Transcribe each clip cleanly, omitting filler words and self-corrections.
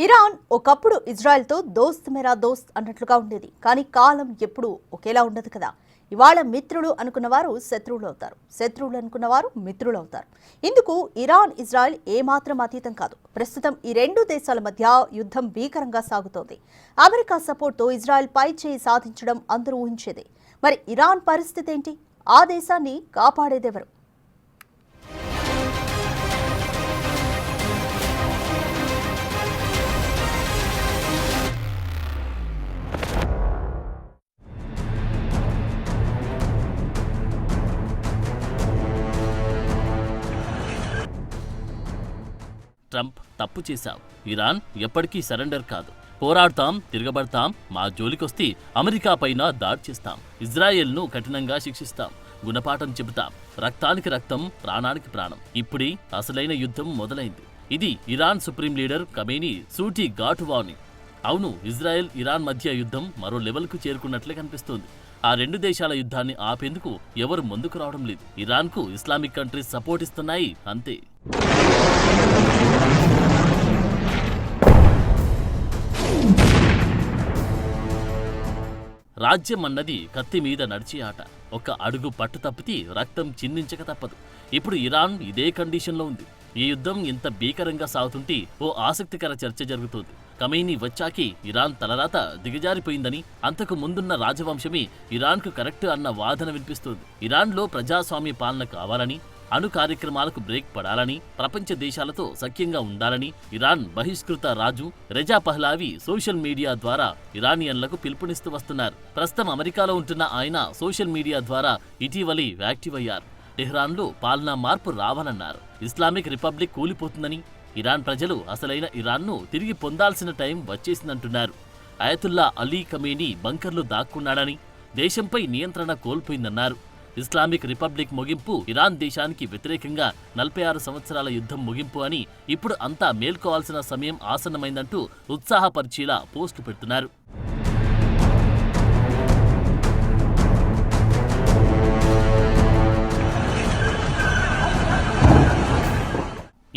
Iran ఒకప్పుడు ఇజ్రాయెల్తో దోస్త్ మేరా దోస్త్ అన్నట్లుగా ఉండేది. కానీ కాలం ఎప్పుడూ ఒకేలా ఉండదు కదా. ఇవాళ మిత్రులు అనుకున్నవారు శత్రువులు అవుతారు, శత్రువులు అనుకున్నవారు మిత్రులు అవుతారు. ఇందుకు ఇరాన్ ఇజ్రాయెల్ ఏమాత్రం అతీతం కాదు. ప్రస్తుతం ఈ రెండు దేశాల మధ్య యుద్ధం భీకరంగా సాగుతోంది. అమెరికా సపోర్ట్తో ఇజ్రాయెల్ పై చేయి సాధించడం అందరూ ఊహించేదే. మరి ఇరాన్ పరిస్థితి ఏంటి? ఆ దేశాన్ని కాపాడేదెవరు? ట్రంప్ తప్పు చేశావు. ఇరాన్ ఎప్పటికీ సరెండర్ కాదు. పోరాడతాం, తిరగబడతాం, మా జోలికొస్తే అమెరికా పైన దాడి చేస్తాం, ఇజ్రాయెల్ను కఠినంగా శిక్షిస్తాం, గుణపాఠం చెబుతాం, రక్తానికి రక్తం, ప్రాణానికి ప్రాణం. ఇప్పుడే అసలైన యుద్ధం మొదలైంది. ఇది ఇరాన్ సుప్రీం లీడర్ ఖమేనీ సూటి ఘాటు వార్నింగ్. అవును, ఇజ్రాయెల్ ఇరాన్ మధ్య యుద్ధం మరో లెవెల్కు చేరుకున్నట్లే కనిపిస్తోంది. ఆ రెండు దేశాల యుద్ధాన్ని ఆపేందుకు ఎవరు ముందుకు రావడం లేదు. ఇరాన్కు ఇస్లామిక్ కంట్రీస్ సపోర్ట్ ఇస్తున్నాయి, అంతే. రాజ్యం అన్నది కత్తి మీద నడిచే ఆట. ఒక అడుగు పట్టు తప్పితే రక్తం చిందించక తప్పదు. ఇప్పుడు ఇరాన్ ఇదే కండిషన్లో ఉంది. ఈ యుద్ధం ఇంత భీకరంగా సాగుతుంటే ఓ ఆసక్తికర చర్చ జరుగుతోంది. ఖమేనీ వచ్చాకే ఇరాన్ తలరాత దిగజారిపోయిందని, అంతకు ముందున్న రాజవంశమే ఇరాన్కు కరెక్ట్ అన్న వాదన వినిపిస్తోంది. ఇరాన్లో ప్రజాస్వామ్య పాలన కావాలని, అణు కార్యక్రమాలకు బ్రేక్ పడాలని, ప్రపంచ దేశాలతో సఖ్యంగా ఉండాలని ఇరాన్ బహిష్కృత రాజు రెజా పహ్లావి సోషల్ మీడియా ద్వారా ఇరానియన్లకు పిలుపునిస్తూ వస్తున్నారు. ప్రస్తుతం అమెరికాలో ఉంటున్న ఆయన సోషల్ మీడియా ద్వారా ఇటీవలే యాక్టివ్ అయ్యారు. టెహ్రాన్లో పాలనా మార్పు రావాలన్నారు. ఇస్లామిక్ రిపబ్లిక్ కూలిపోతుందని, ఇరాన్ ప్రజలు అసలైన ఇరాన్ను తిరిగి పొందాల్సిన టైం వచ్చేసిందంటున్నారు. అయతుల్లా అలీ ఖమేనీ బంకర్లు దాక్కున్నాడని, దేశంపై నియంత్రణ కోల్పోయిందన్నారు. ఇస్లామిక్ రిపబ్లిక్ ముగింపు ఇరాన్ దేశానికి వ్యతిరేకంగా 46 సంవత్సరాల యుద్ధం ముగింపు అని, ఇప్పుడు అంతా మేల్కోవాల్సిన సమయం ఆసన్నమైందంటూ ఉత్సాహపరిచేలా పోస్టు పెడుతున్నారు.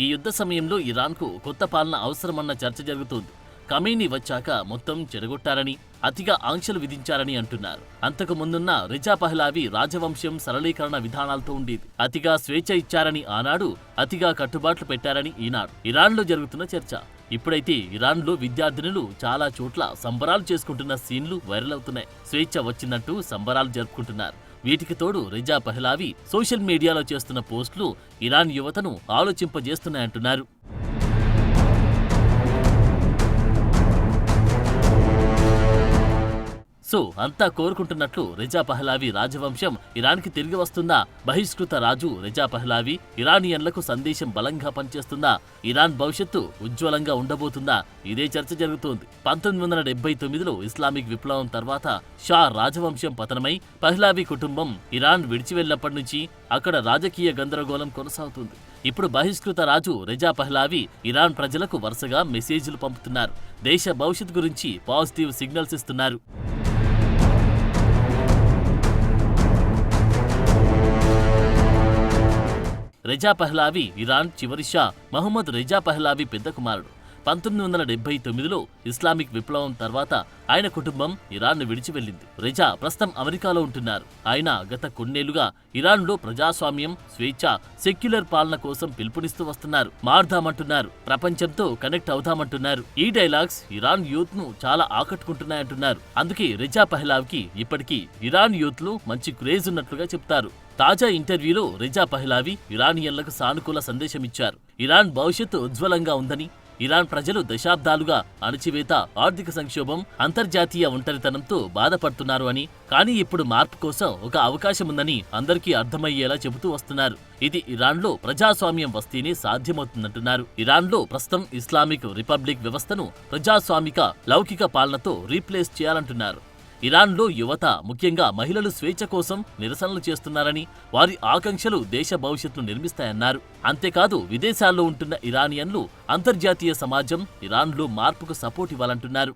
ఈ యుద్ధ సమయంలో ఇరాన్కు కొత్త పాలన అవసరమన్న చర్చ జరుగుతోంది. ఖమేనీ వచ్చాక మొత్తం చెడగొట్టారని, అతిగా ఆంక్షలు విధించారని అంటున్నారు. అంతకు ముందున్న రెజా పహ్లావి రాజవంశం సరళీకరణ విధానాలతో ఉండేది. అతిగా స్వేచ్ఛ ఇచ్చారని ఆనాడు, అతిగా కట్టుబాట్లు పెట్టారని ఈనాడు. ఇరాన్లో జరుగుతున్న చర్చ. ఇప్పుడైతే ఇరాన్లో విద్యార్థినులు చాలా చోట్ల సంబరాలు చేసుకుంటున్న సీన్లు వైరల్ అవుతున్నాయి. స్వేచ్ఛ వచ్చిందంటూ సంబరాలు జరుపుకుంటున్నారు. వీటికి తోడు రెజా పహ్లావి సోషల్ మీడియాలో చేస్తున్న పోస్టులు ఇరాన్ యువతను ఆలోచింపజేస్తున్నాయంటున్నారు. సో అంతా కోరుకుంటున్నట్లు రెజా పహ్లావి రాజవంశం ఇరాన్కి తిరిగి వస్తుందా? బహిష్కృత రాజు రెజా పహ్లావి ఇరానియన్లకు సందేశం బలంగా పనిచేస్తుందా? ఇరాన్ భవిష్యత్తు ఉజ్వలంగా ఉండబోతుందా? ఇదే చర్చ జరుగుతోంది. 1979లో ఇస్లామిక్ విప్లవం తర్వాత షా రాజవంశం పతనమై పహ్లావి కుటుంబం ఇరాన్ విడిచి వెళ్లినప్పటి నుంచి అక్కడ రాజకీయ గందరగోళం కొనసాగుతుంది. ఇప్పుడు బహిష్కృత రాజు రెజా పహ్లావి ఇరాన్ ప్రజలకు వరుసగా మెసేజ్లు పంపుతున్నారు. దేశ భవిష్యత్తు గురించి పాజిటివ్ సిగ్నల్స్ ఇస్తున్నారు. రెజా పహ్లావి ఇరాన్ చివరి షా మహమ్మద్ రెజా పహ్లావి పెద్ద కుమారుడు. 1979లో ఇస్లామిక్ విప్లవం తర్వాత ఆయన కుటుంబం ఇరాన్ను విడిచి వెళ్ళింది. రెజా ప్రస్తుతం అమెరికాలో ఉంటున్నారు. ఆయన గత కొన్నేళ్లుగా ఇరాన్లో ప్రజాస్వామ్యం, స్వేచ్ఛ, సెక్యులర్ పాలన కోసం పిలుపునిస్తూ వస్తున్నారు. మారుదామంటున్నారు, ప్రపంచంతో కనెక్ట్ అవుదామంటున్నారు. ఈ డైలాగ్స్ ఇరాన్ యూత్ ను చాలా ఆకట్టుకుంటున్నాయంటున్నారు. అందుకే రెజా పహ్లావికి ఇప్పటికీ ఇరాన్ యూత్ లో మంచి క్రేజ్ ఉన్నట్లుగా చెప్తారు. తాజా ఇంటర్వ్యూలో రెజా పహ్లావి ఇరానియన్లకు సానుకూల సందేశమిచ్చారు. ఇరాన్ భవిష్యత్తు ఉజ్వలంగా ఉందని, ఇరాన్ ప్రజలు దశాబ్దాలుగా అణచివేత, ఆర్థిక సంక్షోభం, అంతర్జాతీయ ఒంటరితనంతో బాధపడుతున్నారు అని, కానీ ఇప్పుడు మార్పు కోసం ఒక అవకాశం ఉందని అందరికీ అర్థమయ్యేలా చెబుతూ వస్తున్నారు. ఇది ఇరాన్లో ప్రజాస్వామ్యం వస్తేనే సాధ్యమవుతుందంటున్నారు. ఇరాన్లో ప్రస్తుతం ఇస్లామిక్ రిపబ్లిక్ వ్యవస్థను ప్రజాస్వామిక లౌకిక పాలనతో రీప్లేస్ చేయాలంటున్నారు. ఇరాన్లో యువత, ముఖ్యంగా మహిళలు స్వేచ్ఛ కోసం నిరసనలు చేస్తున్నారని, వారి ఆకాంక్షలు దేశ భవిష్యత్తును నిర్మిస్తాయన్నారు. అంతేకాదు విదేశాల్లో ఉంటున్న ఇరానియన్లు, అంతర్జాతీయ సమాజం ఇరాన్లో మార్పుకు సపోర్ట్ ఇవ్వాలంటున్నారు.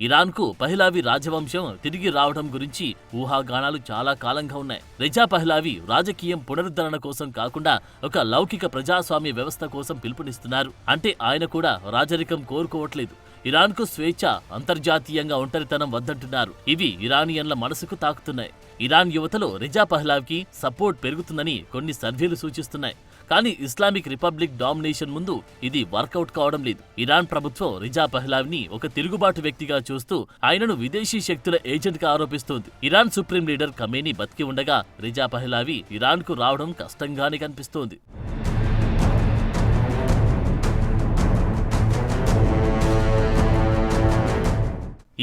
ఇరాన్కు పహ్లావి రాజవంశం తిరిగి రావడం గురించి ఊహాగానాలు చాలా కాలంగా ఉన్నాయి. రెజా పహ్లావి రాజకీయం పునరుద్ధరణ కోసం కాకుండా ఒక లౌకిక ప్రజాస్వామ్య వ్యవస్థ కోసం పిలుపునిస్తున్నారు. అంటే ఆయన కూడా రాజరికం కోరుకోవట్లేదు. ఇరాన్కు స్వేచ్ఛ, అంతర్జాతీయంగా ఒంటరితనం వద్దంటున్నారు. ఇవి ఇరానియన్ల మనసుకు తాకుతున్నాయి. ఇరాన్ యువతలో రెజా పహ్లావికి సపోర్ట్ పెరుగుతుందని కొన్ని సర్వేలు సూచిస్తున్నాయి. కానీ ఇస్లామిక్ రిపబ్లిక్ డామినేషన్ ముందు ఇది వర్కౌట్ కావడం లేదు. ఇరాన్ ప్రభుత్వం రెజా పహ్లావిని ఒక తిరుగుబాటు వ్యక్తిగా చూస్తూ ఆయనను విదేశీ శక్తుల ఏజెంట్గా ఆరోపిస్తోంది. ఇరాన్ సుప్రీం లీడర్ ఖమేనీ బతికి ఉండగా రెజా పహ్లావి ఇరాన్కు రావడం కష్టంగానే కనిపిస్తోంది.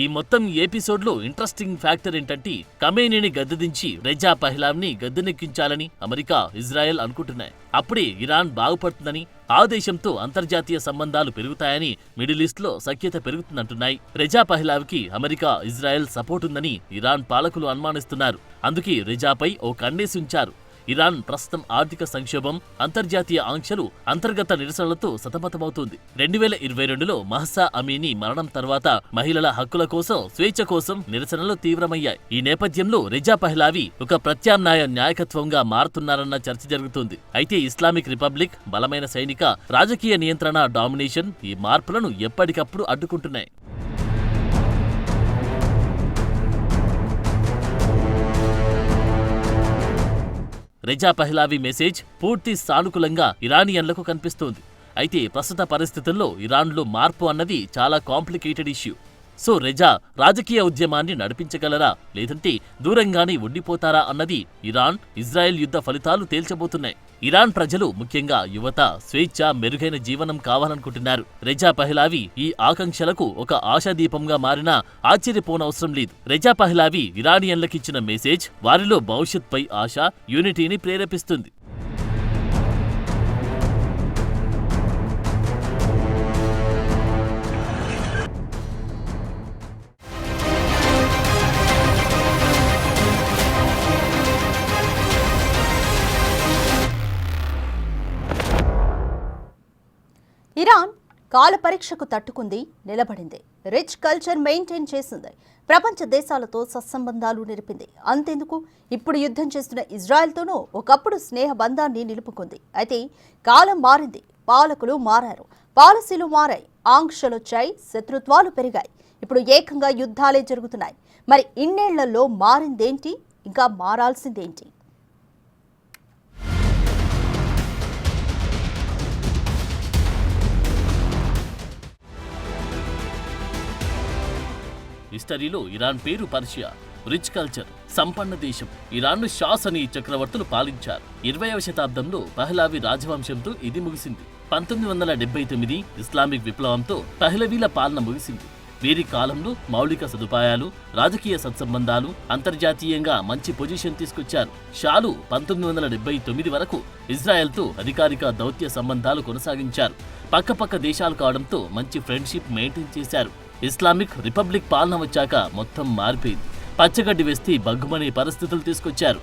ఈ మొత్తం ఎపిసోడ్లో ఇంట్రెస్టింగ్ ఫ్యాక్టర్ ఏంటంటే ఖమేనీని గద్దెదించి రెజా పహ్లావిని గద్దెనెక్కించాలని అమెరికా, ఇజ్రాయెల్ అనుకుంటున్నాయి. అప్పుడే ఇరాన్ బాగుపడుతుందని, ఆ దేశంతో అంతర్జాతీయ సంబంధాలు పెరుగుతాయని మిడిల్ ఈస్ట్ లో సఖ్యత పెరుగుతుందంటున్నాయి. రెజా పహ్లావికి అమెరికా, ఇజ్రాయెల్ సపోర్ట్ ఉందని ఇరాన్ పాలకులు అనుమానిస్తున్నారు. అందుకే రెజాపై ఓ కన్నేసి ఉంచారు. ఇరాన్ ప్రస్తుతం ఆర్థిక సంక్షోభం, అంతర్జాతీయ ఆంక్షలు, అంతర్గత నిరసనలతో సతమతమవుతుంది. 2022లో మహ్సా అమీనీ మరణం తర్వాత మహిళల హక్కుల కోసం, స్వేచ్ఛ కోసం నిరసనలు తీవ్రమయ్యాయి. ఈ నేపథ్యంలో రెజా పహ్లావి ఒక ప్రత్యామ్నాయ నాయకత్వంగా మారుతున్నారన్న చర్చ జరుగుతుంది. అయితే ఇస్లామిక్ రిపబ్లిక్ బలమైన సైనిక, రాజకీయ నియంత్రణ, డామినేషన్ ఈ మార్పులను ఎప్పటికప్పుడు అడ్డుకుంటున్నాయి. రెజా పహ్లావి మెసేజ్ పూర్తి సానుకూలంగా ఇరానియన్లకు కనిపిస్తోంది. అయితే ప్రస్తుత పరిస్థితుల్లో ఇరాన్లో మార్పు అన్నది చాలా కాంప్లికేటెడ్ ఇష్యూ. సో రెజా రాజకీయ ఉద్యమాన్ని నడిపించగలరా, లేదంటే దూరంగానే ఉండిపోతారా అన్నది ఇరాన్, ఇజ్రాయెల్ యుద్ధ ఫలితాలు తేల్చబోతున్నాయి. ఇరాన్ ప్రజలు, ముఖ్యంగా యువత, స్వేచ్ఛ, మెరుగైన జీవనం కావాలనుకుంటున్నారు. రెజా పహ్లావి ఈ ఆకాంక్షలకు ఒక ఆశాదీపంగా మారినా ఆశ్చర్యపోనవసరం లేదు. రెజా పహ్లావి ఇరానియన్లకిచ్చిన మెసేజ్ వారిలో భవిష్యత్పై ఆశ, యూనిటీని ప్రేరేపిస్తుంది. ఇరాన్ కాల పరీక్షకు తట్టుకుంది, నిలబడింది. రిచ్ కల్చర్ మెయింటైన్ చేసింది. ప్రపంచ దేశాలతో సత్సంబంధాలు నిలిపింది. అంతెందుకు, ఇప్పుడు యుద్ధం చేస్తున్న ఇజ్రాయెల్తోనూ ఒకప్పుడు స్నేహ బంధాన్ని నిలుపుకుంది. అయితే కాలం మారింది, పాలకులు మారారు, పాలసీలు మారాయి, ఆంక్షలొచ్చాయి, శత్రుత్వాలు పెరిగాయి. ఇప్పుడు ఏకంగా యుద్ధాలే జరుగుతున్నాయి. మరి ఇన్నేళ్లలో మారిందేంటి, ఇంకా మారాల్సిందేంటి? హిస్టరీలో ఇరాన్ పేరు పర్షియా. రిచ్ కల్చర్, సంపన్న దేశం. ఇరాన్ను షాస్ అని చక్రవర్తులు పాలించారు. 20వ శతాబ్దంలో పహ్లావి రాజవంశంతో ఇది ముగిసింది. 1979 ఇస్లామిక్ విప్లవంతో పహ్లవీల పాలన ముగిసింది. వీరి కాలంలో మౌలిక సదుపాయాలు, రాజకీయ సత్సంబంధాలు, అంతర్జాతీయంగా మంచి పొజిషన్ తీసుకొచ్చారు. షాలు 1979 వరకు ఇజ్రాయెల్తో అధికారిక దౌత్య సంబంధాలు కొనసాగించారు. పక్కపక్క దేశాలు కావడంతో మంచి ఫ్రెండ్షిప్ మెయింటైన్ చేశారు. ఇస్లామిక్ రిపబ్లిక్ పాలన వచ్చాక మొత్తం మారిపోయింది. పచ్చగడ్డి వేస్తే బగ్గుమనే పరిస్థితులు తీసుకొచ్చారు.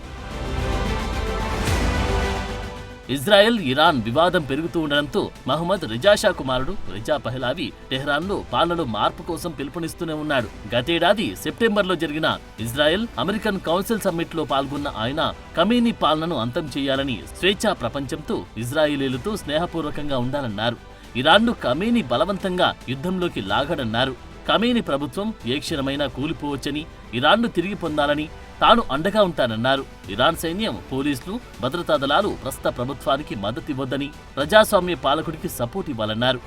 ఇజ్రాయెల్, ఇరాన్ వివాదం పెరుగుతూ ఉండడంతో మహమ్మద్ రెజా షా కుమారుడు రెజా పహ్లావి టెహ్రాన్లో పాలనలో మార్పు కోసం పిలుపునిస్తూనే ఉన్నాడు. గతేడాది సెప్టెంబర్లో జరిగిన ఇజ్రాయెల్ అమెరికన్ కౌన్సిల్ సమ్మిట్లో పాల్గొన్న ఆయన ఖమేనీ పాలనను అంతం చేయాలని, స్వేచ్ఛా ప్రపంచంతో ఇజ్రాయేలీలతో స్నేహపూర్వకంగా ఉండాలన్నారు. ఇరాన్ను ఖమేనీ బలవంతంగా యుద్ధంలోకి లాగడన్నారు. ఖమేనీ ప్రభుత్వం ఏ క్షణమైనా కూలిపోవచ్చని, ఇరాన్ను తిరిగి పొందాలని తాను అండగా ఉంటానన్నారు. ఇరాన్ సైన్యం, పోలీసులు, భద్రతా దళాలు ప్రస్తుత ప్రభుత్వానికి మద్దతివ్వొద్దని, ప్రజాస్వామ్య పాలకుడికి సపోర్ట్ ఇవ్వాలన్నారు.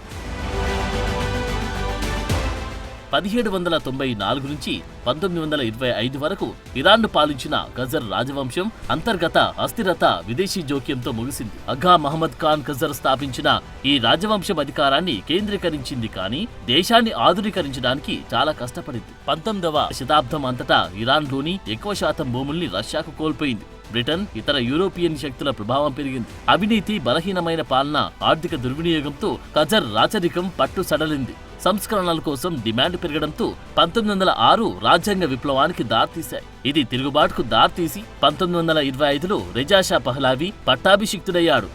1794 నుంచి 1925 వరకు ఇరాన్ను పాలించిన ఖజర్ రాజవంశం అంతర్గత అస్థిరత, విదేశీ జోక్యంతో ముగిసింది. అఘా మహమ్మద్ ఖాన్ ఖజర్ స్థాపించిన ఈ రాజవంశం అధికారాన్ని కేంద్రీకరించింది, కానీ దేశాన్ని ఆధునీకరించడానికి చాలా కష్టపడింది. 19వ శతాబ్దం అంతటా ఇరాన్లోని ఎక్కువ శాతం భూముల్ని రష్యాకు కోల్పోయింది. బ్రిటన్, ఇతర యూరోపియన్ శక్తుల ప్రభావం పెరిగింది. అవినీతి, బలహీనమైన పాలన, ఆర్థిక దుర్వినియోగంతో ఖజర్ రాచరికం పట్టు సడలింది. సంస్కరణల కోసం డిమాండ్ పెరగడంతో 1906 రాజ్యాంగ విప్లవానికి దారితీశాయి. ఇది తిరుగుబాటుకు దారితీసి 1925లో రెజా షా పహ్లావి పట్టాభిషిక్తుడయ్యాడు.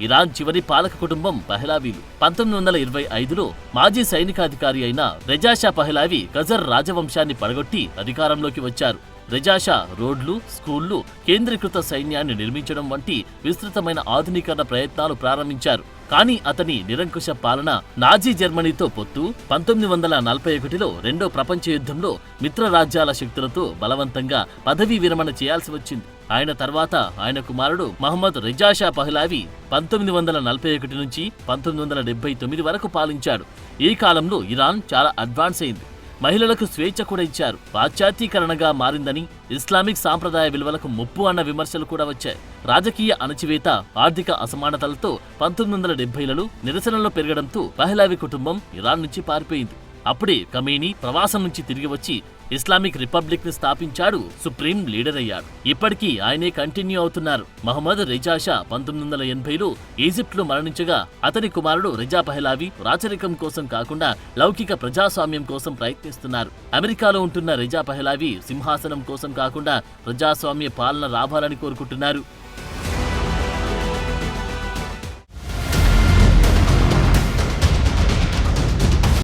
ఇరాన్ చివరి పాలక కుటుంబం పహ్లావీలు. 1925లో మాజీ సైనికాధికారి అయిన రెజా షా పహ్లావి ఖజర్ రాజవంశాన్ని పడగొట్టి అధికారంలోకి వచ్చారు. రెజా షా రోడ్లు, స్కూళ్లు, కేంద్రీకృత సైన్యాన్ని నిర్మించడం వంటి విస్తృతమైన ఆధునీకరణ ప్రయత్నాలు ప్రారంభించారు. కానీ అతని నిరంకుశ పాలన, నాజీ జర్మనీతో పొత్తు, 1941లో రెండో ప్రపంచ యుద్ధంలో మిత్ర రాజ్యాల శక్తులతో బలవంతంగా పదవీ విరమణ చేయాల్సి వచ్చింది. ఆయన తర్వాత ఆయన కుమారుడు మహమ్మద్ రెజా షా పహ్లావి 1941 నుంచి 1979 వరకు పాలించాడు. ఈ కాలంలో ఇరాన్ చాలా అడ్వాన్స్ అయింది. మహిళలకు స్వేచ్ఛ కూడా ఇచ్చారు. పాశ్చాత్యీకరణగా మారిందని, ఇస్లామిక్ సాంప్రదాయ విలువలకు ముప్పు అన్న విమర్శలు కూడా వచ్చాయి. రాజకీయ అణచివేత, ఆర్థిక అసమానతలతో 1970లలో నిరసనలు పెరగడంతో పహ్లావి కుటుంబం ఇరాన్ నుంచి పారిపోయింది. అప్పుడే ఖమేనీ ప్రవాసం నుంచి తిరిగి వచ్చి ఇస్లామిక్ రిపబ్లిక్ ని స్థాపించాడు, సుప్రీం లీడర్ అయ్యాడు. ఇప్పటికీ ఆయనే కంటిన్యూ అవుతున్నారు. మహమ్మద్ రెజా షా 1980లో ఈజిప్ట్లో మరణించగా అతని కుమారుడు రెజా పహ్లావి రాచరికం కోసం కాకుండా లౌకిక ప్రజాస్వామ్యం కోసం ప్రయత్నిస్తున్నారు. అమెరికాలో ఉంటున్న రెజా పహ్లావి సింహాసనం కోసం కాకుండా ప్రజాస్వామ్య పాలన రావాలని కోరుకుంటున్నారు.